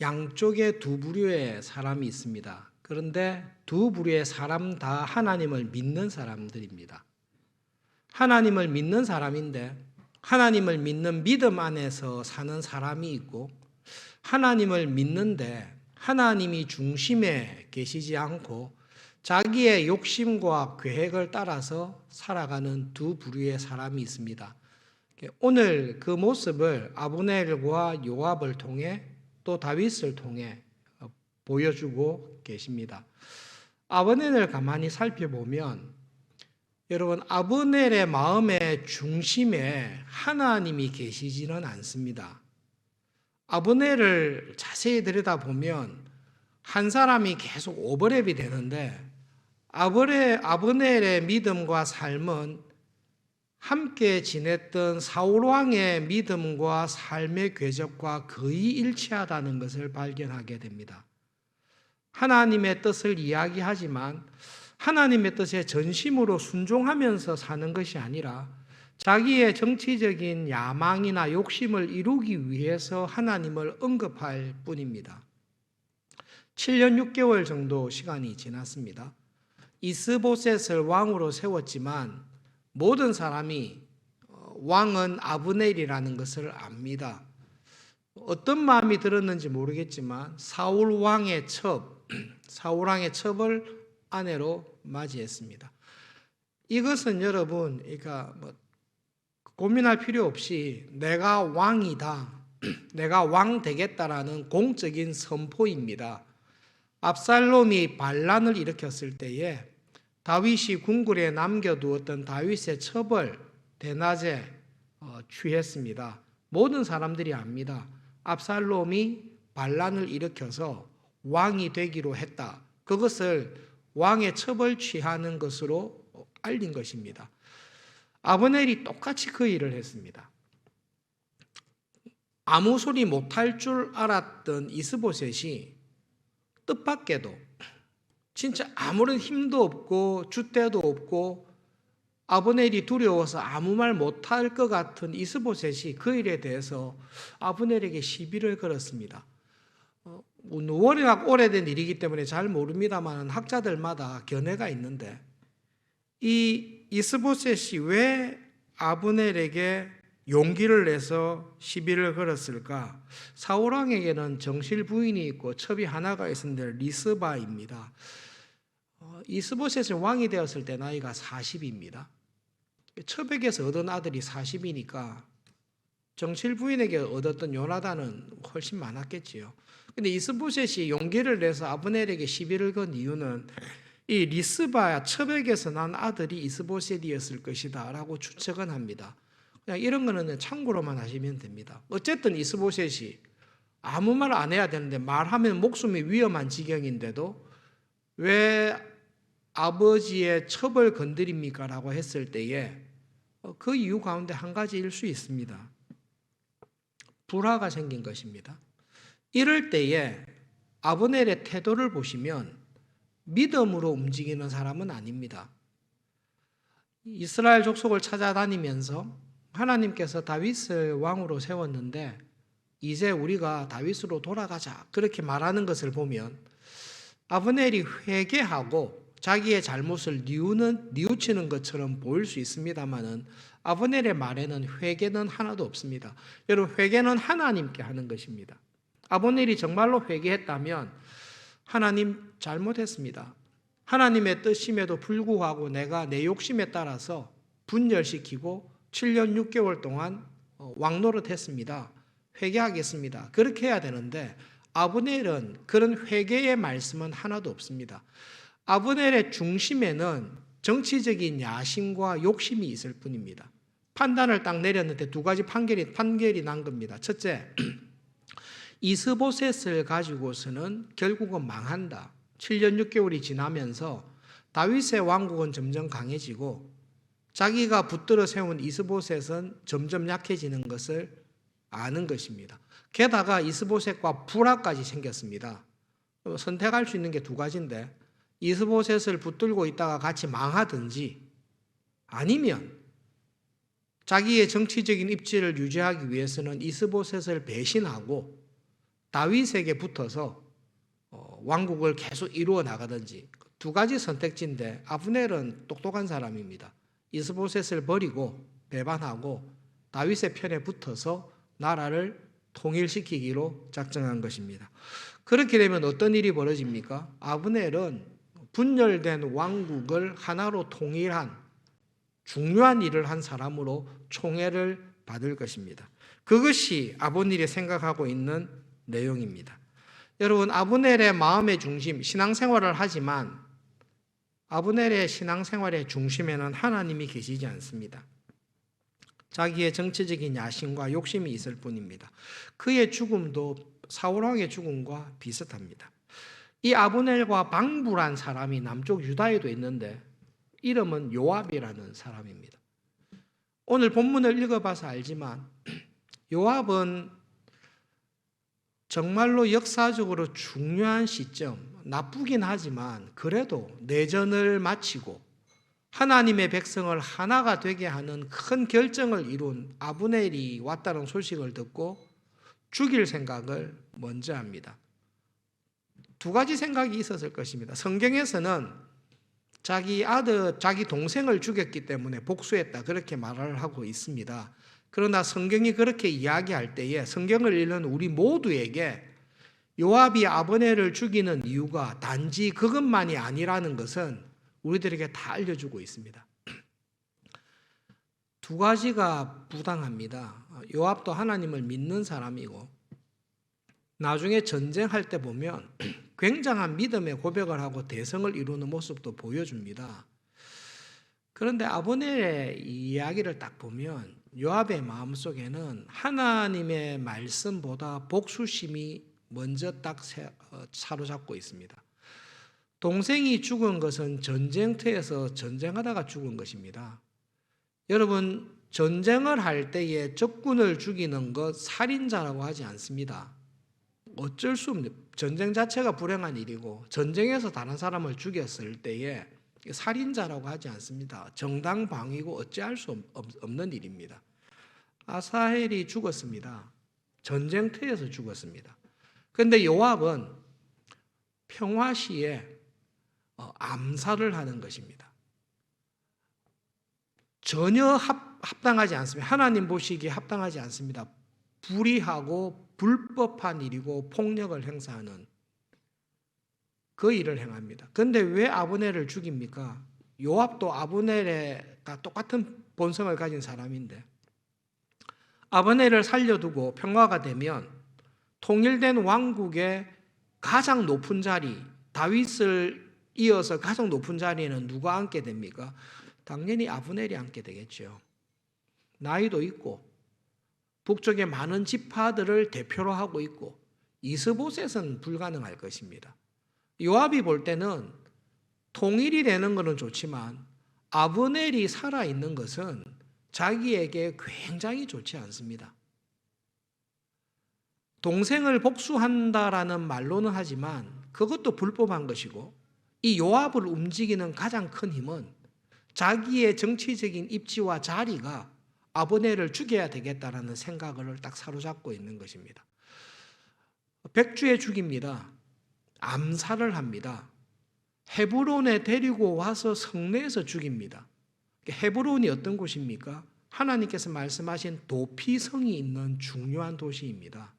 양쪽에 두 부류의 사람이 있습니다. 그런데 두 부류의 사람 다 하나님을 믿는 사람들입니다. 하나님을 믿는 사람인데 하나님을 믿는 믿음 안에서 사는 사람이 있고, 하나님을 믿는데 하나님이 중심에 계시지 않고 자기의 욕심과 계획을 따라서 살아가는 두 부류의 사람이 있습니다. 오늘 그 모습을 아브넬과 요압을 통해 또 다윗을 통해 보여주고 계십니다. 아브넬을 가만히 살펴보면 여러분, 아브넬의 마음의 중심에 하나님이 계시지는 않습니다. 아브넬을 자세히 들여다보면 한 사람이 계속 오버랩이 되는데, 아브넬의 믿음과 삶은 함께 지냈던 사울 왕의 믿음과 삶의 궤적과 거의 일치하다는 것을 발견하게 됩니다. 하나님의 뜻을 이야기하지만 하나님의 뜻에 전심으로 순종하면서 사는 것이 아니라 자기의 정치적인 야망이나 욕심을 이루기 위해서 하나님을 언급할 뿐입니다. 7년 6개월 정도 시간이 지났습니다. 이스보셋을 왕으로 세웠지만 모든 사람이 왕은 아브넬이라는 것을 압니다. 어떤 마음이 들었는지 모르겠지만 사울 왕의 첩을 아내로 맞이했습니다. 이것은 여러분, 그러니까 고민할 필요 없이 내가 왕이다, 내가 왕 되겠다라는 공적인 선포입니다. 압살롬이 반란을 일으켰을 때에 다윗이 궁궐에 남겨두었던 다윗의 첩을 대낮에 취했습니다. 모든 사람들이 압니다. 압살롬이 반란을 일으켜서 왕이 되기로 했다. 그것을 왕의 첩을 취하는 것으로 알린 것입니다. 아브넬이 똑같이 그 일을 했습니다. 아무 소리 못할 줄 알았던 이스보셋이 뜻밖에도 진짜 아무런 힘도 없고 줏대도 없고 아브넬이 두려워서 아무 말 못할 것 같은 이스보셋이 그 일에 대해서 아브넬에게 시비를 걸었습니다. 워낙 오래된 일이기 때문에 잘 모릅니다만 학자들마다 견해가 있는데, 이 이스보셋이 왜 아브넬에게 용기를 내서 시비를 걸었을까? 사울 왕에게는 정실 부인이 있고 첩이 하나가 있었는데 리스바입니다. 이스보셋이 왕이 되었을 때 나이가 40입니다. 첩에게서 얻은 아들이 40이니까 정실 부인에게 얻었던 요나단은 훨씬 많았겠지요. 근데 이스보셋이 용기를 내서 아브넬에게 시비를 건 이유는 이 리스바 첩에게서 난 아들이 이스보셋이었을 것이다 라고 추측은 합니다. 그냥 이런 거는 참고로만 하시면 됩니다. 어쨌든 이스보셋이 아무 말 안 해야 되는데 말하면 목숨이 위험한 지경인데도 왜 아버지의 첩을 건드립니까? 라고 했을 때에 그 이유 가운데 한 가지일 수 있습니다. 불화가 생긴 것입니다. 이럴 때에 아브넬의 태도를 보시면 믿음으로 움직이는 사람은 아닙니다. 이스라엘 족속을 찾아다니면서 하나님께서 다윗을 왕으로 세웠는데 이제 우리가 다윗으로 돌아가자 그렇게 말하는 것을 보면 아브넬이 회개하고 자기의 잘못을 뉘우치는 것처럼 보일 수 있습니다만은 아브넬의 말에는 회개는 하나도 없습니다. 여러분, 회개는 하나님께 하는 것입니다. 아브넬이 정말로 회개했다면 하나님 잘못했습니다. 하나님의 뜻임에도 불구하고 내가 내 욕심에 따라서 분열시키고 7년 6개월 동안 왕노릇했습니다. 회개하겠습니다. 그렇게 해야 되는데 아브넬은 그런 회개의 말씀은 하나도 없습니다. 아브넬의 중심에는 정치적인 야심과 욕심이 있을 뿐입니다. 판단을 딱 내렸는데 두 가지 판결이 난 겁니다. 첫째, 이스보셋을 가지고서는 결국은 망한다. 7년 6개월이 지나면서 다윗의 왕국은 점점 강해지고 자기가 붙들어 세운 이스보셋은 점점 약해지는 것을 아는 것입니다. 게다가 이스보셋과 불화까지 생겼습니다. 선택할 수 있는 게 두 가지인데 이스보셋을 붙들고 있다가 같이 망하든지 아니면 자기의 정치적인 입지를 유지하기 위해서는 이스보셋을 배신하고 다윗에게 붙어서 왕국을 계속 이루어 나가든지 두 가지 선택지인데 아브넬은 똑똑한 사람입니다. 이스보셋을 버리고 배반하고 다윗의 편에 붙어서 나라를 통일시키기로 작정한 것입니다. 그렇게 되면 어떤 일이 벌어집니까? 아브넬은 분열된 왕국을 하나로 통일한 중요한 일을 한 사람으로 총애를 받을 것입니다. 그것이 아브넬이 생각하고 있는 내용입니다. 여러분, 아브넬의 마음의 중심, 신앙생활을 하지만 아브넬의 신앙생활의 중심에는 하나님이 계시지 않습니다. 자기의 정치적인 야심과 욕심이 있을 뿐입니다. 그의 죽음도 사울왕의 죽음과 비슷합니다. 이 아브넬과 방불한 사람이 남쪽 유다에도 있는데 이름은 요압이라는 사람입니다. 오늘 본문을 읽어봐서 알지만 요압은 정말로 역사적으로 중요한 시점, 나쁘긴 하지만 그래도 내전을 마치고 하나님의 백성을 하나가 되게 하는 큰 결정을 이룬 아브넬이 왔다는 소식을 듣고 죽일 생각을 먼저 합니다. 두 가지 생각이 있었을 것입니다. 성경에서는 자기 아들, 자기 동생을 죽였기 때문에 복수했다 그렇게 말을 하고 있습니다. 그러나 성경이 그렇게 이야기할 때에 성경을 읽는 우리 모두에게 요압이 아브넬을 죽이는 이유가 단지 그것만이 아니라는 것은 우리들에게 다 알려주고 있습니다. 두 가지가 부당합니다. 요압도 하나님을 믿는 사람이고 나중에 전쟁할 때 보면 굉장한 믿음의 고백을 하고 대성을 이루는 모습도 보여줍니다. 그런데 아브넬의 이야기를 딱 보면 요압의 마음속에는 하나님의 말씀보다 복수심이 먼저 딱 사로잡고 있습니다. 동생이 죽은 것은 전쟁터에서 전쟁하다가 죽은 것입니다. 여러분, 전쟁을 할 때에 적군을 죽이는 것 살인자라고 하지 않습니다. 어쩔 수 없는, 전쟁 자체가 불행한 일이고 전쟁에서 다른 사람을 죽였을 때에 살인자라고 하지 않습니다. 정당방위고 어찌할 수 없는 일입니다. 아사헬이 죽었습니다. 전쟁터에서 죽었습니다. 그런데 요압은 평화시에 암살을 하는 것입니다. 전혀 합당하지 않습니다. 하나님 보시기에 합당하지 않습니다. 불의하고 불법한 일이고 폭력을 행사하는 그 일을 행합니다. 그런데 왜 아브넬을 죽입니까? 요압도 아브넬과 똑같은 본성을 가진 사람인데 아브넬을 살려두고 평화가 되면 통일된 왕국의 가장 높은 자리, 다윗을 이어서 가장 높은 자리에는 누가 앉게 됩니까? 당연히 아브넬이 앉게 되겠죠. 나이도 있고 북쪽의 많은 지파들을 대표로 하고 있고 이스보셋은 불가능할 것입니다. 요압이 볼 때는 통일이 되는 것은 좋지만 아브넬이 살아있는 것은 자기에게 굉장히 좋지 않습니다. 동생을 복수한다라는 말로는 하지만 그것도 불법한 것이고 이 요압을 움직이는 가장 큰 힘은 자기의 정치적인 입지와 자리가 아브넬을 죽여야 되겠다라는 생각을 딱 사로잡고 있는 것입니다. 백주에 죽입니다. 암살을 합니다. 헤브론에 데리고 와서 성내에서 죽입니다. 헤브론이 어떤 곳입니까? 하나님께서 말씀하신 도피성이 있는 중요한 도시입니다.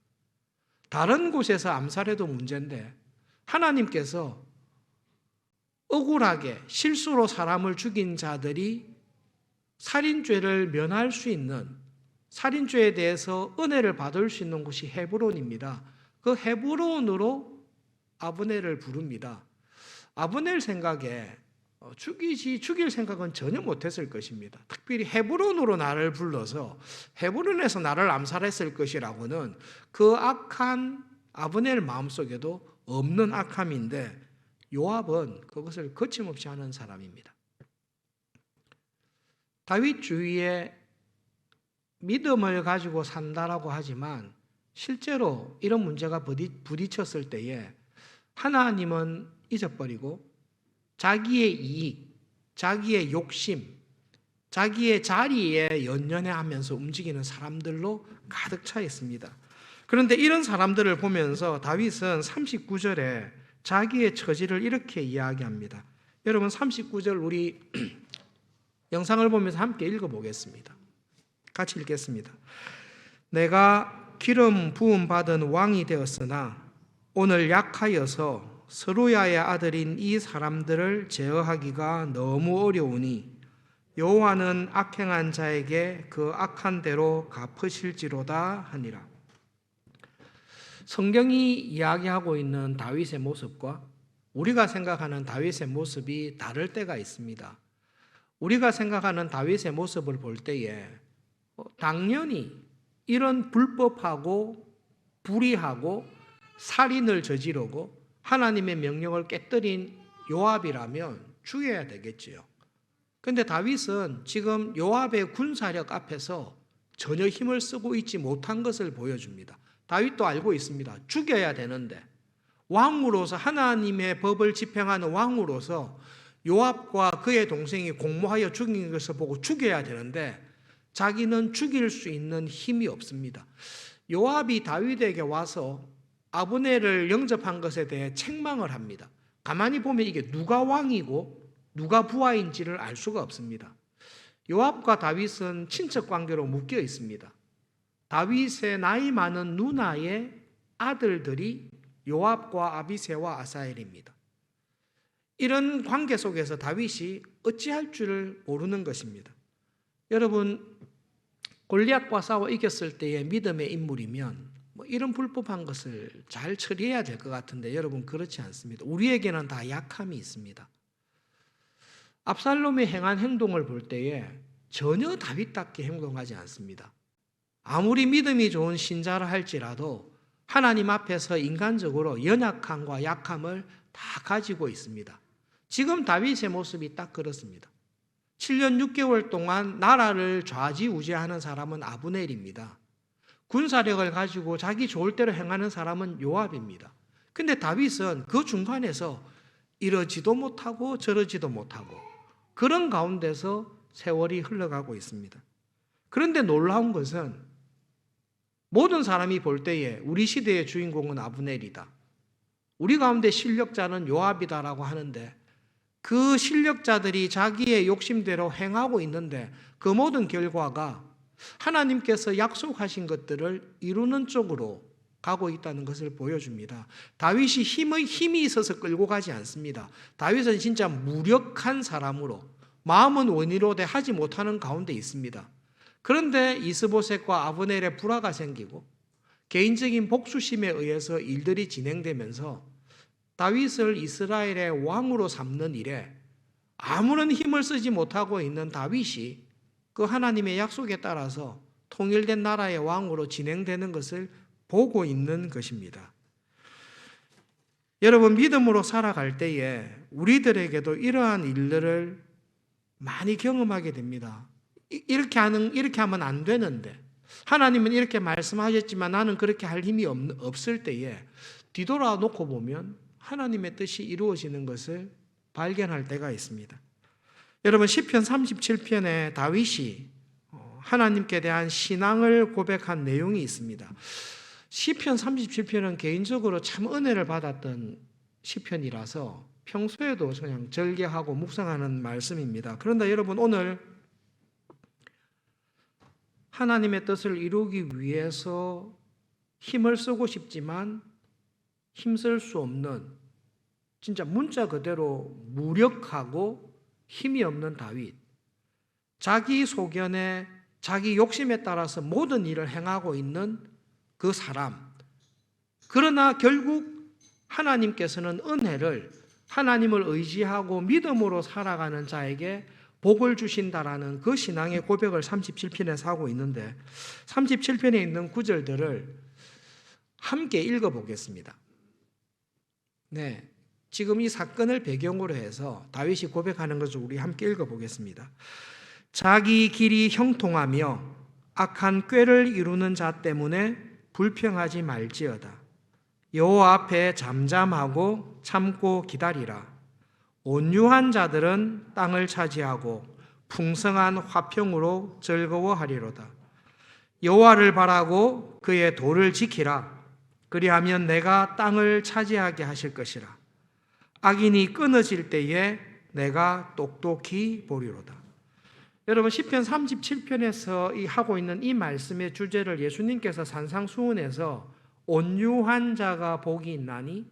다른 곳에서 암살해도 문제인데 하나님께서 억울하게 실수로 사람을 죽인 자들이 살인죄를 면할 수 있는, 살인죄에 대해서 은혜를 받을 수 있는 곳이 헤브론입니다. 그 헤브론으로 아브넬을 부릅니다. 아브넬 생각에 죽일 생각은 전혀 못했을 것입니다. 특별히 헤브론으로 나를 불러서 헤브론에서 나를 암살했을 것이라고는 그 악한 아브넬 마음속에도 없는 악함인데 요압은 그것을 거침없이 하는 사람입니다. 다윗 주위에 믿음을 가지고 산다라고 하지만 실제로 이런 문제가 부딪혔을 때에 하나님은 잊어버리고 자기의 이익, 자기의 욕심, 자기의 자리에 연연해하면서 움직이는 사람들로 가득 차 있습니다. 그런데 이런 사람들을 보면서 다윗은 39절에 자기의 처지를 이렇게 이야기합니다. 여러분 39절 우리 영상을 보면서 함께 읽어보겠습니다. 같이 읽겠습니다. 내가 기름 부음 받은 왕이 되었으나 오늘 약하여서 스루야의 아들인 이 사람들을 제어하기가 너무 어려우니 여호와는 악행한 자에게 그 악한 대로 갚으실지로다 하니라. 성경이 이야기하고 있는 다윗의 모습과 우리가 생각하는 다윗의 모습이 다를 때가 있습니다. 우리가 생각하는 다윗의 모습을 볼 때에 당연히 이런 불법하고 불의하고 살인을 저지르고 하나님의 명령을 깨뜨린 요압이라면 죽여야 되겠지요. 그런데 다윗은 지금 요압의 군사력 앞에서 전혀 힘을 쓰고 있지 못한 것을 보여줍니다. 다윗도 알고 있습니다. 죽여야 되는데 왕으로서 하나님의 법을 집행하는 왕으로서 요압과 그의 동생이 공모하여 죽인 것을 보고 죽여야 되는데 자기는 죽일 수 있는 힘이 없습니다. 요압이 다윗에게 와서 아브넬을 영접한 것에 대해 책망을 합니다. 가만히 보면 이게 누가 왕이고 누가 부하인지를 알 수가 없습니다. 요압과 다윗은 친척 관계로 묶여 있습니다. 다윗의 나이 많은 누나의 아들들이 요압과 아비새와 아사엘입니다. 이런 관계 속에서 다윗이 어찌할 줄을 모르는 것입니다. 여러분, 골리앗과 싸워 이겼을 때의 믿음의 인물이면 이런 불법한 것을 잘 처리해야 될 것 같은데 여러분 그렇지 않습니다. 우리에게는 다 약함이 있습니다. 압살롬이 행한 행동을 볼 때에 전혀 다윗답게 행동하지 않습니다. 아무리 믿음이 좋은 신자라 할지라도 하나님 앞에서 인간적으로 연약함과 약함을 다 가지고 있습니다. 지금 다윗의 모습이 딱 그렇습니다. 7년 6개월 동안 나라를 좌지우지하는 사람은 아브넬입니다. 군사력을 가지고 자기 좋을 대로 행하는 사람은 요압입니다. 근데 다윗은 그 중간에서 이러지도 못하고 저러지도 못하고 그런 가운데서 세월이 흘러가고 있습니다. 그런데 놀라운 것은 모든 사람이 볼 때에 우리 시대의 주인공은 아브넬이다. 우리 가운데 실력자는 요압이다라고 하는데 그 실력자들이 자기의 욕심대로 행하고 있는데 그 모든 결과가 하나님께서 약속하신 것들을 이루는 쪽으로 가고 있다는 것을 보여줍니다. 다윗이 힘이 있어서 끌고 가지 않습니다. 다윗은 진짜 무력한 사람으로 마음은 원이로되 하지 못하는 가운데 있습니다. 그런데 이스보셋과 아브넬의 불화가 생기고 개인적인 복수심에 의해서 일들이 진행되면서 다윗을 이스라엘의 왕으로 삼는 일에 아무런 힘을 쓰지 못하고 있는 다윗이 그 하나님의 약속에 따라서 통일된 나라의 왕으로 진행되는 것을 보고 있는 것입니다. 여러분, 믿음으로 살아갈 때에 우리들에게도 이러한 일들을 많이 경험하게 됩니다. 이렇게 하면 안 되는데 하나님은 이렇게 말씀하셨지만 나는 그렇게 할 힘이 없을 때에 뒤돌아 놓고 보면 하나님의 뜻이 이루어지는 것을 발견할 때가 있습니다. 여러분, 시편 37편에 다윗이 하나님께 대한 신앙을 고백한 내용이 있습니다. 시편 37편은 개인적으로 참 은혜를 받았던 시편이라서 평소에도 그냥 절개하고 묵상하는 말씀입니다. 그런데 여러분, 오늘 하나님의 뜻을 이루기 위해서 힘을 쓰고 싶지만 힘쓸 수 없는 진짜 문자 그대로 무력하고 힘이 없는 다윗, 자기 소견에 자기 욕심에 따라서 모든 일을 행하고 있는 그 사람. 그러나 결국 하나님께서는 은혜를 하나님을 의지하고 믿음으로 살아가는 자에게 복을 주신다라는 그 신앙의 고백을 37편에서 하고 있는데 37편에 있는 구절들을 함께 읽어보겠습니다. 네, 지금 이 사건을 배경으로 해서 다윗이 고백하는 것을 우리 함께 읽어보겠습니다. 자기 길이 형통하며 악한 꾀를 이루는 자 때문에 불평하지 말지어다. 여호와 앞에 잠잠하고 참고 기다리라. 온유한 자들은 땅을 차지하고 풍성한 화평으로 즐거워하리로다. 여호와를 바라고 그의 도를 지키라. 그리하면 내가 땅을 차지하게 하실 것이라. 악인이 끊어질 때에 내가 똑똑히 보리로다. 여러분 시편 37편에서 하고 있는 이 말씀의 주제를 예수님께서 산상수훈에서 온유한 자가 복이 있나니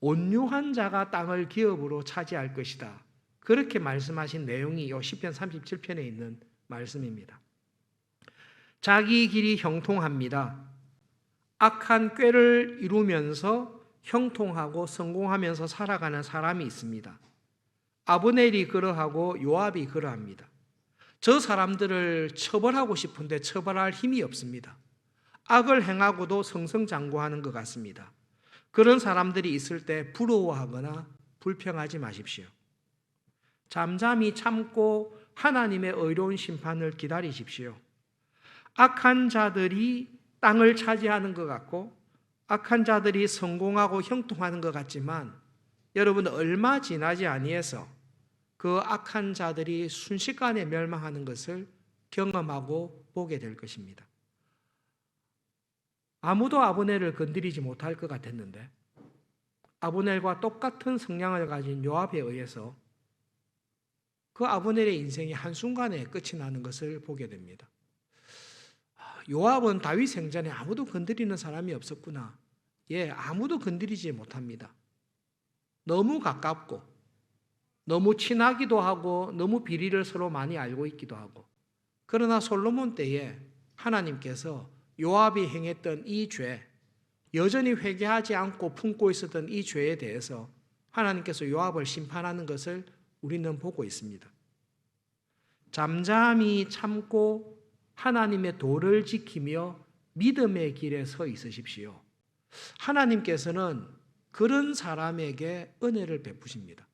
온유한 자가 땅을 기업으로 차지할 것이다. 그렇게 말씀하신 내용이 이 시편 37편에 있는 말씀입니다. 자기 길이 형통합니다. 악한 꾀를 이루면서 형통하고 성공하면서 살아가는 사람이 있습니다. 아브넬이 그러하고 요압이 그러합니다. 저 사람들을 처벌하고 싶은데 처벌할 힘이 없습니다. 악을 행하고도 승승장구하는 것 같습니다. 그런 사람들이 있을 때 부러워하거나 불평하지 마십시오. 잠잠히 참고 하나님의 의로운 심판을 기다리십시오. 악한 자들이 땅을 차지하는 것 같고 악한 자들이 성공하고 형통하는 것 같지만 여러분 얼마 지나지 아니해서 그 악한 자들이 순식간에 멸망하는 것을 경험하고 보게 될 것입니다. 아무도 아브넬을 건드리지 못할 것 같았는데 아브넬과 똑같은 성향을 가진 요압에 의해서 그 아브넬의 인생이 한순간에 끝이 나는 것을 보게 됩니다. 요압은 다윗 생전에 아무도 건드리는 사람이 없었구나. 아무도 건드리지 못합니다. 너무 가깝고 너무 친하기도 하고 너무 비리를 서로 많이 알고 있기도 하고 그러나 솔로몬 때에 하나님께서 요압이 행했던 이 죄, 여전히 회개하지 않고 품고 있었던 이 죄에 대해서 하나님께서 요압을 심판하는 것을 우리는 보고 있습니다. 잠잠히 참고 하나님의 도를 지키며 믿음의 길에 서 있으십시오. 하나님께서는 그런 사람에게 은혜를 베푸십니다.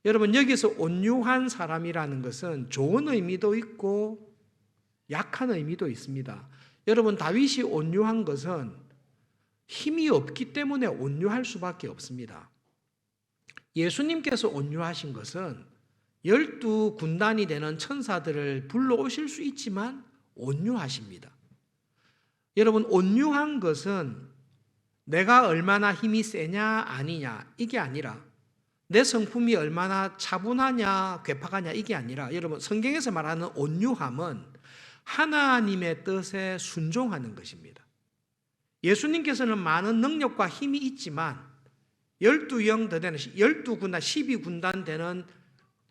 여러분 여기서 온유한 사람이라는 것은 좋은 의미도 있고 약한 의미도 있습니다. 여러분 다윗이 온유한 것은 힘이 없기 때문에 온유할 수밖에 없습니다. 예수님께서 온유하신 것은 12군단이 되는 천사들을 불러오실 수 있지만 온유하십니다. 여러분 온유한 것은 내가 얼마나 힘이 세냐 아니냐 이게 아니라 내 성품이 얼마나 차분하냐 괴팍하냐 이게 아니라 여러분 성경에서 말하는 온유함은 하나님의 뜻에 순종하는 것입니다. 예수님께서는 많은 능력과 힘이 있지만 12영 더 되는 12군단 12군단 되는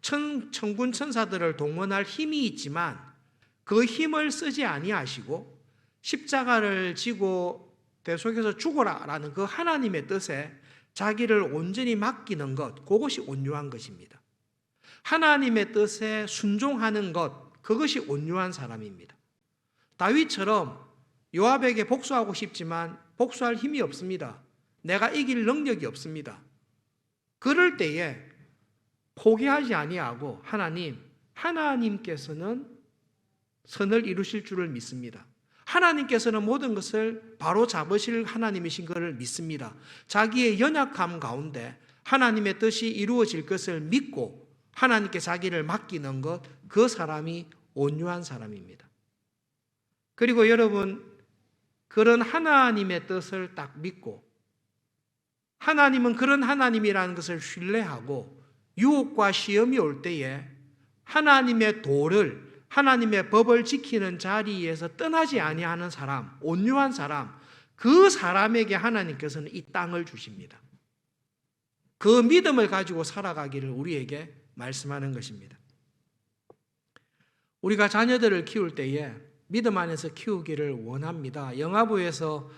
천군 천사들을 동원할 힘이 있지만 그 힘을 쓰지 아니하시고 십자가를 지고 대속해서 죽어라라는 그 하나님의 뜻에 자기를 온전히 맡기는 것, 그것이 온유한 것입니다. 하나님의 뜻에 순종하는 것, 그것이 온유한 사람입니다. 다윗처럼 요압에게 복수하고 싶지만 복수할 힘이 없습니다. 내가 이길 능력이 없습니다. 그럴 때에 포기하지 아니하고 하나님께서는 선을 이루실 줄을 믿습니다. 하나님께서는 모든 것을 바로 잡으실 하나님이신 것을 믿습니다. 자기의 연약함 가운데 하나님의 뜻이 이루어질 것을 믿고 하나님께 자기를 맡기는 것, 그 사람이 온유한 사람입니다. 그리고 여러분 그런 하나님의 뜻을 딱 믿고 하나님은 그런 하나님이라는 것을 신뢰하고 유혹과 시험이 올 때에 하나님의 도를 하나님의 법을 지키는 자리에서 떠나지 아니하는 사람, 온유한 사람, 그 사람에게 하나님께서는 이 땅을 주십니다. 그 믿음을 가지고 살아가기를 우리에게 말씀하는 것입니다. 우리가 자녀들을 키울 때에 믿음 안에서 키우기를 원합니다. 영화부에서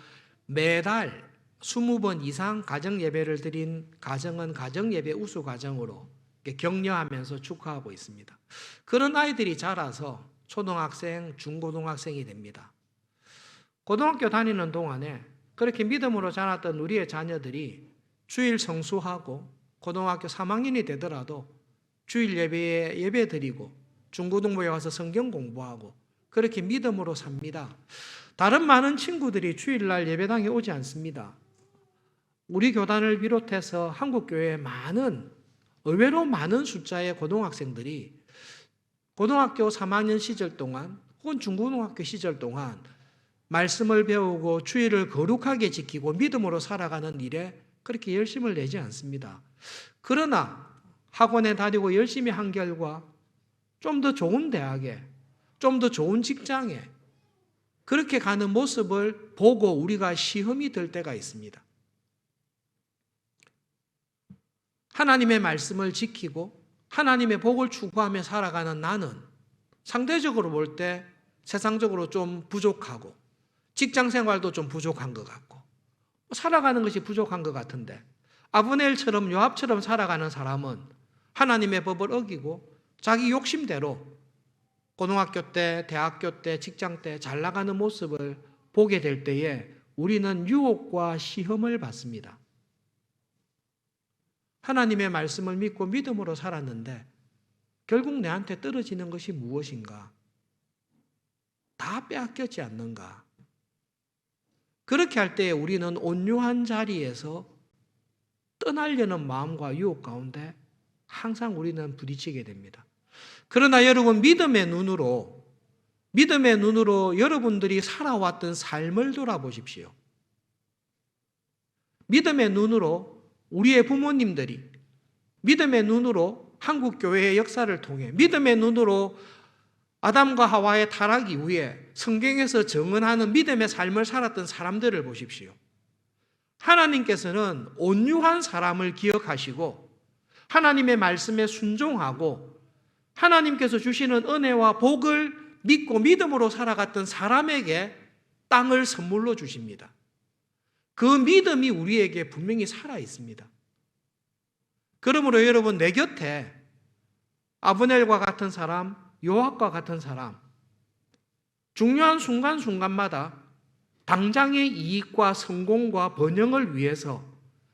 매달 20번 이상 가정예배를 드린 가정은 가정예배 우수가정으로 격려하면서 축하하고 있습니다. 그런 아이들이 자라서 초등학생, 중고등학생이 됩니다. 고등학교 다니는 동안에 그렇게 믿음으로 자랐던 우리의 자녀들이 주일 성수하고 고등학교 3학년이 되더라도 주일 예배에 예배 드리고 중고등부에 와서 성경 공부하고 그렇게 믿음으로 삽니다. 다른 많은 친구들이 주일날 예배당에 오지 않습니다. 우리 교단을 비롯해서 한국교회에 의외로 많은 숫자의 고등학생들이 고등학교 3학년 시절 동안 혹은 중고등학교 시절 동안 말씀을 배우고 주의를 거룩하게 지키고 믿음으로 살아가는 일에 그렇게 열심을 내지 않습니다. 그러나 학원에 다니고 열심히 한 결과 좀 더 좋은 대학에, 좀 더 좋은 직장에 그렇게 가는 모습을 보고 우리가 시험이 들 때가 있습니다. 하나님의 말씀을 지키고 하나님의 복을 추구하며 살아가는 나는 상대적으로 볼 때 세상적으로 좀 부족하고 직장 생활도 좀 부족한 것 같고 살아가는 것이 부족한 것 같은데 아브넬처럼 요압처럼 살아가는 사람은 하나님의 법을 어기고 자기 욕심대로 고등학교 때, 대학교 때, 직장 때 잘 나가는 모습을 보게 될 때에 우리는 유혹과 시험을 받습니다. 하나님의 말씀을 믿고 믿음으로 살았는데 결국 내한테 떨어지는 것이 무엇인가? 다 빼앗겼지 않는가? 그렇게 할 때 우리는 온유한 자리에서 떠나려는 마음과 유혹 가운데 항상 우리는 부딪히게 됩니다. 그러나 여러분 믿음의 눈으로 여러분들이 살아왔던 삶을 돌아보십시오. 믿음의 눈으로 우리의 부모님들이 믿음의 눈으로 한국 교회의 역사를 통해 믿음의 눈으로 아담과 하와의 타락 이후에 성경에서 증언하는 믿음의 삶을 살았던 사람들을 보십시오. 하나님께서는 온유한 사람을 기억하시고 하나님의 말씀에 순종하고 하나님께서 주시는 은혜와 복을 믿고 믿음으로 살아갔던 사람에게 땅을 선물로 주십니다. 그 믿음이 우리에게 분명히 살아 있습니다. 그러므로 여러분 내 곁에 아브넬과 같은 사람, 요압과 같은 사람, 중요한 순간순간마다 당장의 이익과 성공과 번영을 위해서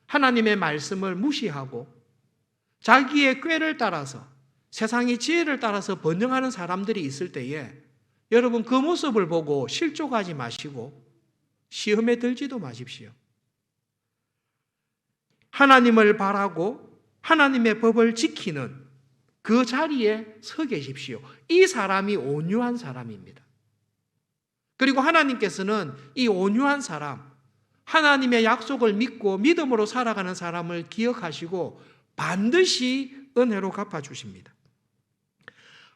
하나님의 말씀을 무시하고 자기의 꾀를 따라서 세상의 지혜를 따라서 번영하는 사람들이 있을 때에 여러분 그 모습을 보고 실족하지 마시고 시험에 들지도 마십시오. 하나님을 바라고 하나님의 법을 지키는 그 자리에 서 계십시오. 이 사람이 온유한 사람입니다. 그리고 하나님께서는 이 온유한 사람, 하나님의 약속을 믿고 믿음으로 살아가는 사람을 기억하시고 반드시 은혜로 갚아주십니다.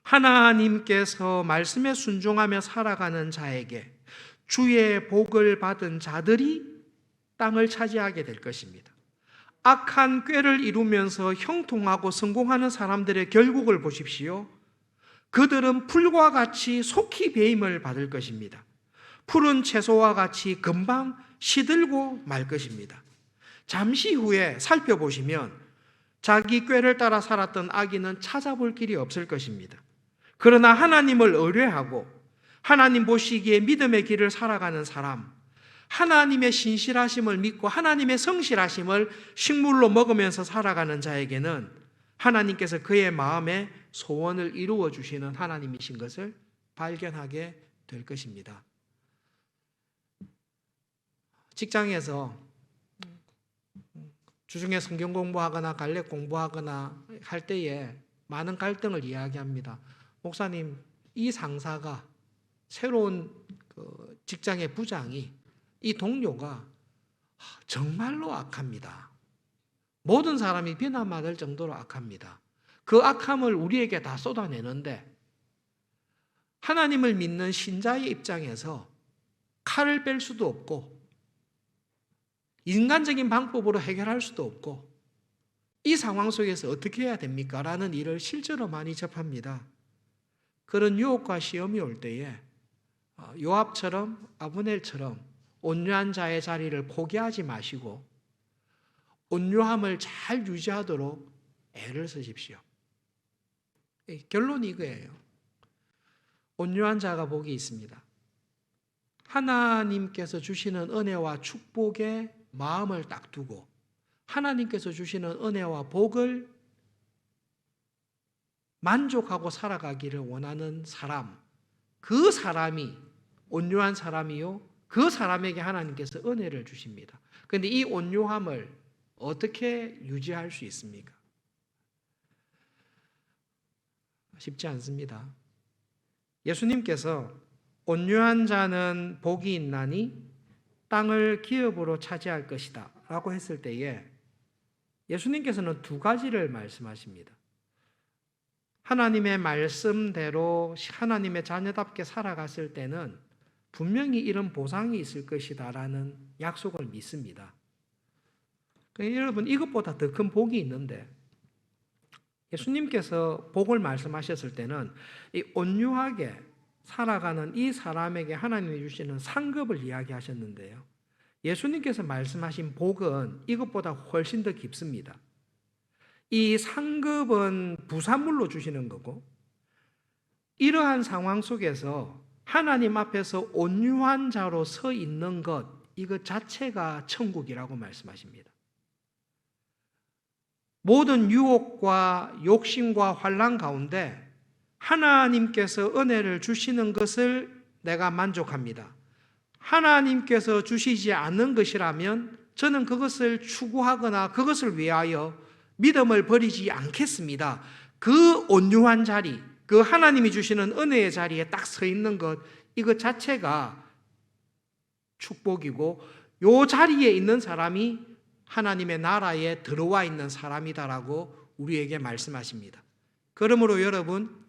하나님께서 말씀에 순종하며 살아가는 자에게 주의 복을 받은 자들이 땅을 차지하게 될 것입니다. 악한 꾀를 이루면서 형통하고 성공하는 사람들의 결국을 보십시오. 그들은 풀과 같이 속히 배임을 받을 것입니다. 푸른 채소와 같이 금방 시들고 말 것입니다. 잠시 후에 살펴보시면 자기 꾀를 따라 살았던 악인은 찾아볼 길이 없을 것입니다. 그러나 하나님을 의뢰하고 하나님 보시기에 믿음의 길을 살아가는 사람, 하나님의 신실하심을 믿고 하나님의 성실하심을 식물로 먹으면서 살아가는 자에게는 하나님께서 그의 마음에 소원을 이루어 주시는 하나님이신 것을 발견하게 될 것입니다. 직장에서 주중에 성경 공부하거나 갈렙 공부하거나 할 때에 많은 갈등을 이야기합니다. 목사님, 이 상사가 새로운 직장의 부장이 이 동료가 정말로 악합니다. 모든 사람이 비난받을 정도로 악합니다. 그 악함을 우리에게 다 쏟아내는데 하나님을 믿는 신자의 입장에서 칼을 뺄 수도 없고 인간적인 방법으로 해결할 수도 없고 이 상황 속에서 어떻게 해야 됩니까? 라는 일을 실제로 많이 접합니다. 그런 유혹과 시험이 올 때에 요압처럼 아브넬처럼 온유한 자의 자리를 포기하지 마시고 온유함을 잘 유지하도록 애를 쓰십시오. 결론이 이거예요. 온유한 자가 복이 있습니다. 하나님께서 주시는 은혜와 축복에 마음을 딱 두고 하나님께서 주시는 은혜와 복을 만족하고 살아가기를 원하는 사람, 그 사람이 온유한 사람이요, 그 사람에게 하나님께서 은혜를 주십니다. 그런데 이 온유함을 어떻게 유지할 수 있습니까? 쉽지 않습니다. 예수님께서 온유한 자는 복이 있나니 땅을 기업으로 차지할 것이다 라고 했을 때에 예수님께서는 두 가지를 말씀하십니다. 하나님의 말씀대로 하나님의 자녀답게 살아갔을 때는 분명히 이런 보상이 있을 것이다 라는 약속을 믿습니다. 그러니까 여러분, 이것보다 더 큰 복이 있는데 예수님께서 복을 말씀하셨을 때는 이 온유하게 살아가는 이 사람에게 하나님이 주시는 상급을 이야기하셨는데요. 예수님께서 말씀하신 복은 이것보다 훨씬 더 깊습니다. 이 상급은 부산물로 주시는 거고, 이러한 상황 속에서 하나님 앞에서 온유한 자로 서 있는 것, 이것 자체가 천국이라고 말씀하십니다. 모든 유혹과 욕심과 환난 가운데 하나님께서 은혜를 주시는 것을 내가 만족합니다. 하나님께서 주시지 않는 것이라면 저는 그것을 추구하거나 그것을 위하여 믿음을 버리지 않겠습니다. 그 온유한 자리, 그 하나님이 주시는 은혜의 자리에 딱 서 있는 것, 이것 자체가 축복이고 이 자리에 있는 사람이 하나님의 나라에 들어와 있는 사람이다라고 우리에게 말씀하십니다. 그러므로 여러분,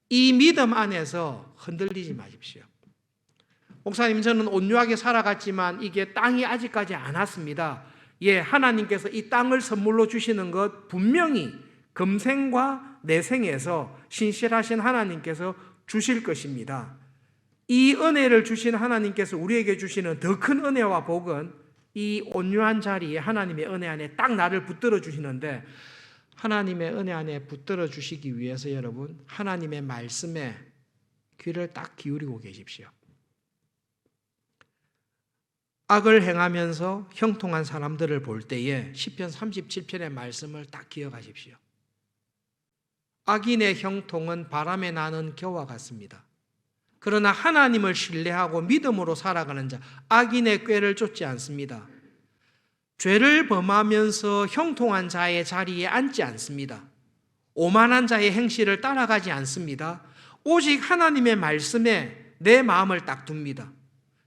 이 믿음 안에서 흔들리지 마십시오. 목사님, 저는 온유하게 살아갔지만 이게 땅이 아직까지 안 왔습니다. 예, 하나님께서 이 땅을 선물로 주시는 것 분명히 금생과 내생에서 신실하신 하나님께서 주실 것입니다. 이 은혜를 주신 하나님께서 우리에게 주시는 더 큰 은혜와 복은 이 온유한 자리에 하나님의 은혜 안에 딱 나를 붙들어 주시는데, 하나님의 은혜 안에 붙들어 주시기 위해서 여러분, 하나님의 말씀에 귀를 딱 기울이고 계십시오. 악을 행하면서 형통한 사람들을 볼 때에 시편 37편의 말씀을 딱 기억하십시오. 악인의 형통은 바람에 나는 겨와 같습니다. 그러나 하나님을 신뢰하고 믿음으로 살아가는 자, 악인의 꾀를 쫓지 않습니다. 죄를 범하면서 형통한 자의 자리에 앉지 않습니다. 오만한 자의 행실을 따라가지 않습니다. 오직 하나님의 말씀에 내 마음을 딱 둡니다.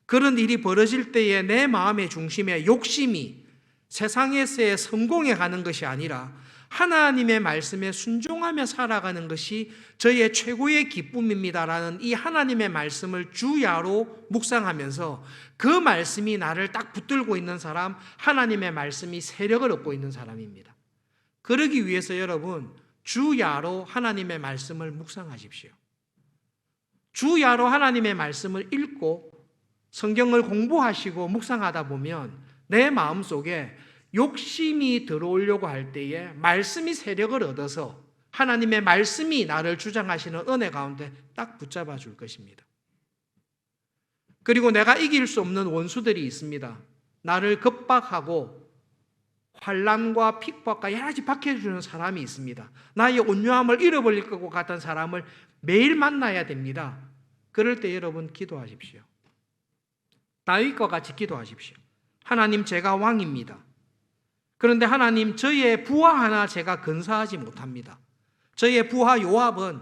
그런 일이 벌어질 때에 내 마음의 중심에 욕심이 세상에서의 성공에 가는 것이 아니라 하나님의 말씀에 순종하며 살아가는 것이 저의 최고의 기쁨입니다라는 이 하나님의 말씀을 주야로 묵상하면서 그 말씀이 나를 딱 붙들고 있는 사람, 하나님의 말씀이 세력을 얻고 있는 사람입니다. 그러기 위해서 여러분, 주야로 하나님의 말씀을 묵상하십시오. 주야로 하나님의 말씀을 읽고 성경을 공부하시고 묵상하다 보면 내 마음속에 욕심이 들어오려고 할 때에 말씀이 세력을 얻어서 하나님의 말씀이 나를 주장하시는 은혜 가운데 딱 붙잡아 줄 것입니다. 그리고 내가 이길 수 없는 원수들이 있습니다. 나를 겁박하고 환난과 핍박과 여러 가지 박해주는 사람이 있습니다. 나의 온유함을 잃어버릴 것 같은 사람을 매일 만나야 됩니다. 그럴 때 여러분 기도하십시오. 다윗과 같이 기도하십시오. 하나님, 제가 왕입니다. 그런데 하나님, 저의 부하 하나 제가 근사하지 못합니다. 저의 부하 요압은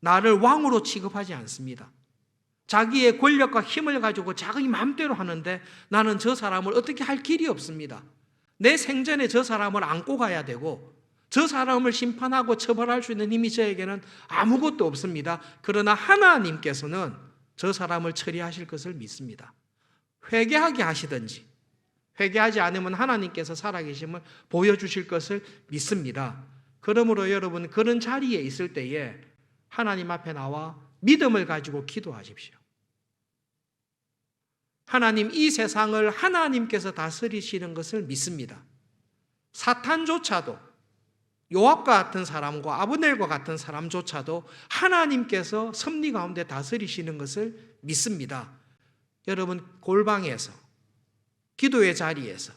나를 왕으로 취급하지 않습니다. 자기의 권력과 힘을 가지고 자기 마음대로 하는데 나는 저 사람을 어떻게 할 길이 없습니다. 내 생전에 저 사람을 안고 가야 되고 저 사람을 심판하고 처벌할 수 있는 힘이 저에게는 아무것도 없습니다. 그러나 하나님께서는 저 사람을 처리하실 것을 믿습니다. 회개하게 하시든지 회개하지 않으면 하나님께서 살아계심을 보여주실 것을 믿습니다. 그러므로 여러분, 그런 자리에 있을 때에 하나님 앞에 나와 믿음을 가지고 기도하십시오. 하나님, 이 세상을 하나님께서 다스리시는 것을 믿습니다. 사탄조차도 요압과 같은 사람과 아브넬과 같은 사람조차도 하나님께서 섭리 가운데 다스리시는 것을 믿습니다. 여러분, 골방에서 기도의 자리에서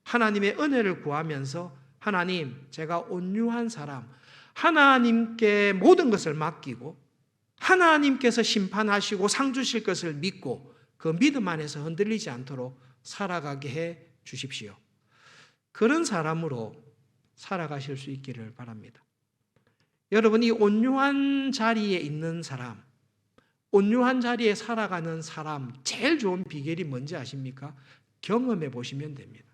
하나님의 은혜를 구하면서 하나님, 제가 온유한 사람, 하나님께 모든 것을 맡기고 하나님께서 심판하시고 상 주실 것을 믿고 그 믿음 안에서 흔들리지 않도록 살아가게 해 주십시오. 그런 사람으로 살아가실 수 있기를 바랍니다. 여러분, 이 온유한 자리에 있는 사람, 온유한 자리에 살아가는 사람 제일 좋은 비결이 뭔지 아십니까? 경험해 보시면 됩니다.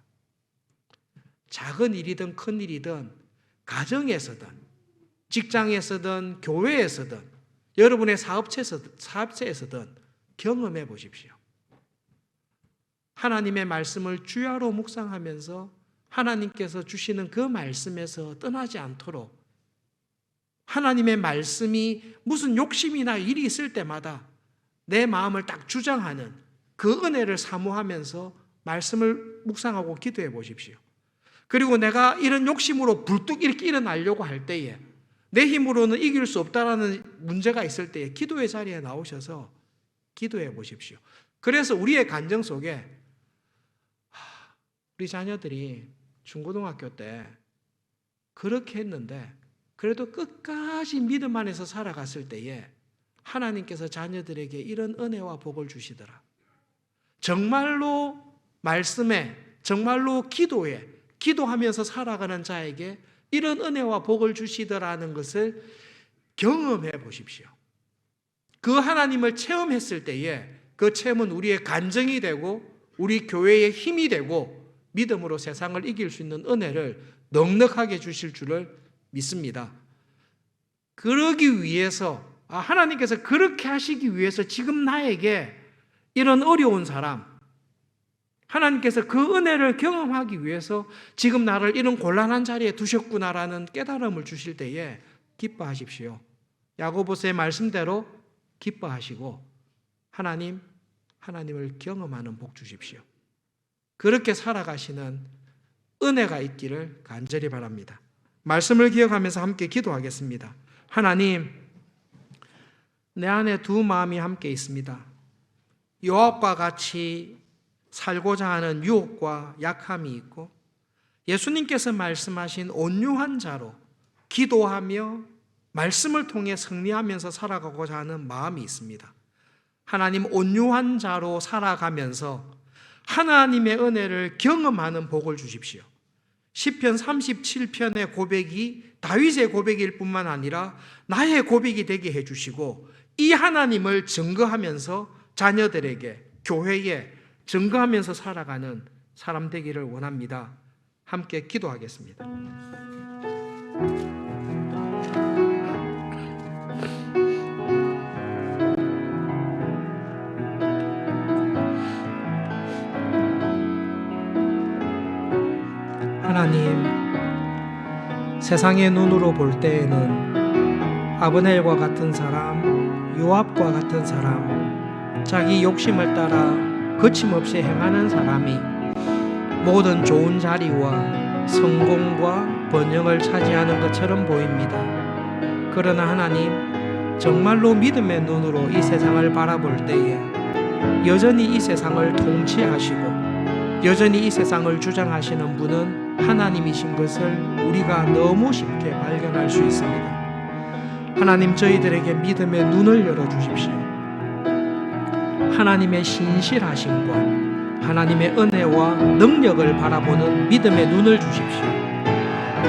작은 일이든 큰 일이든 가정에서든 직장에서든 교회에서든 여러분의 사업체에서든 경험해 보십시오. 하나님의 말씀을 주야로 묵상하면서 하나님께서 주시는 그 말씀에서 떠나지 않도록 하나님의 말씀이 무슨 욕심이나 일이 있을 때마다 내 마음을 딱 주장하는 그 은혜를 사모하면서 말씀을 묵상하고 기도해 보십시오. 그리고 내가 이런 욕심으로 불뚝 이렇게 일어나려고 할 때에 내 힘으로는 이길 수 없다라는 문제가 있을 때에 기도의 자리에 나오셔서 기도해 보십시오. 그래서 우리의 간정 속에 우리 자녀들이 중고등학교 때 그렇게 했는데 그래도 끝까지 믿음 안에서 살아갔을 때에 하나님께서 자녀들에게 이런 은혜와 복을 주시더라. 정말로 말씀에, 정말로 기도에, 기도하면서 살아가는 자에게 이런 은혜와 복을 주시더라는 것을 경험해 보십시오. 그 하나님을 체험했을 때에 그 체험은 우리의 간증이 되고 우리 교회의 힘이 되고 믿음으로 세상을 이길 수 있는 은혜를 넉넉하게 주실 줄을 믿습니다. 그러기 위해서 하나님께서 그렇게 하시기 위해서 지금 나에게 이런 어려운 사람, 하나님께서 그 은혜를 경험하기 위해서 지금 나를 이런 곤란한 자리에 두셨구나라는 깨달음을 주실 때에 기뻐하십시오. 야고보서의 말씀대로 기뻐하시고 하나님을 경험하는 복 주십시오. 그렇게 살아가시는 은혜가 있기를 간절히 바랍니다. 말씀을 기억하면서 함께 기도하겠습니다. 하나님, 내 안에 두 마음이 함께 있습니다. 요압과 같이 살고자 하는 유혹과 약함이 있고 예수님께서 말씀하신 온유한 자로 기도하며 말씀을 통해 승리하면서 살아가고자 하는 마음이 있습니다. 하나님, 온유한 자로 살아가면서 하나님의 은혜를 경험하는 복을 주십시오. 시편 37편의 고백이 다윗의 고백일 뿐만 아니라 나의 고백이 되게 해주시고 이 하나님을 증거하면서 자녀들에게, 교회에 증거하면서 살아가는 사람 되기를 원합니다. 함께 기도하겠습니다. 하나님, 세상의 눈으로 볼 때에는 아브넬과 같은 사람, 요압과 같은 사람, 자기 욕심을 따라 거침없이 행하는 사람이 모든 좋은 자리와 성공과 번영을 차지하는 것처럼 보입니다. 그러나 하나님, 정말로 믿음의 눈으로 이 세상을 바라볼 때에 여전히 이 세상을 통치하시고 여전히 이 세상을 주장하시는 분은 하나님이신 것을 우리가 너무 쉽게 발견할 수 있습니다. 하나님, 저희들에게 믿음의 눈을 열어주십시오. 하나님의 신실하심과 하나님의 은혜와 능력을 바라보는 믿음의 눈을 주십시오.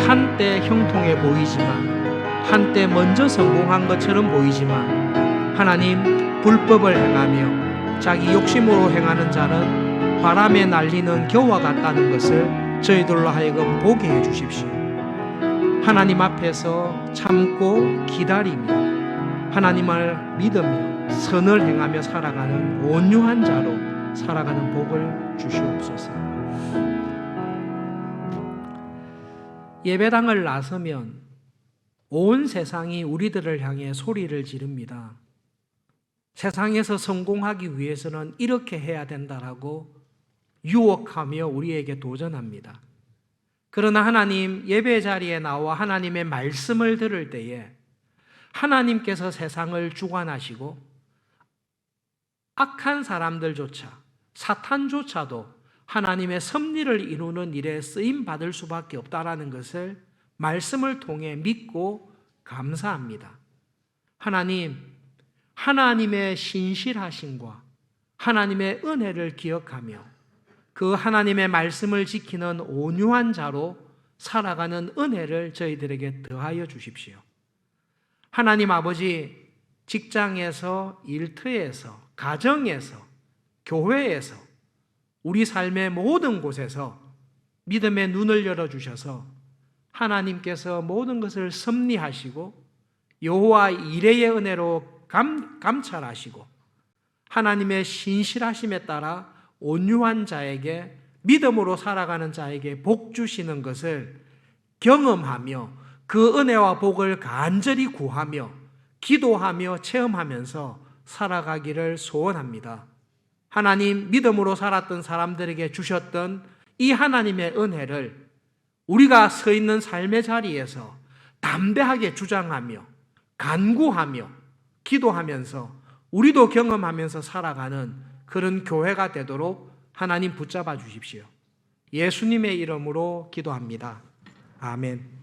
한때 형통해 보이지만, 한때 먼저 성공한 것처럼 보이지만 하나님, 불법을 행하며 자기 욕심으로 행하는 자는 바람에 날리는 겨와 같다는 것을 저희들로 하여금 보게 해주십시오. 하나님 앞에서 참고 기다리며 하나님을 믿으며 선을 행하며 살아가는 온유한 자로 살아가는 복을 주시옵소서. 예배당을 나서면 온 세상이 우리들을 향해 소리를 지릅니다. 세상에서 성공하기 위해서는 이렇게 해야 된다라고 유혹하며 우리에게 도전합니다. 그러나 하나님, 예배 자리에 나와 하나님의 말씀을 들을 때에 하나님께서 세상을 주관하시고 악한 사람들조차, 사탄조차도 하나님의 섭리를 이루는 일에 쓰임 받을 수밖에 없다라는 것을 말씀을 통해 믿고 감사합니다. 하나님, 하나님의 신실하심과 하나님의 은혜를 기억하며 그 하나님의 말씀을 지키는 온유한 자로 살아가는 은혜를 저희들에게 더하여 주십시오. 하나님 아버지, 직장에서, 일터에서, 가정에서, 교회에서, 우리 삶의 모든 곳에서 믿음의 눈을 열어주셔서 하나님께서 모든 것을 섭리하시고 여호와 이레의 은혜로 감찰하시고 하나님의 신실하심에 따라 온유한 자에게, 믿음으로 살아가는 자에게 복 주시는 것을 경험하며 그 은혜와 복을 간절히 구하며 기도하며 체험하면서 살아가기를 소원합니다. 하나님, 믿음으로 살았던 사람들에게 주셨던 이 하나님의 은혜를 우리가 서 있는 삶의 자리에서 담대하게 주장하며 간구하며 기도하면서 우리도 경험하면서 살아가는 그런 교회가 되도록 하나님 붙잡아 주십시오. 예수님의 이름으로 기도합니다. 아멘.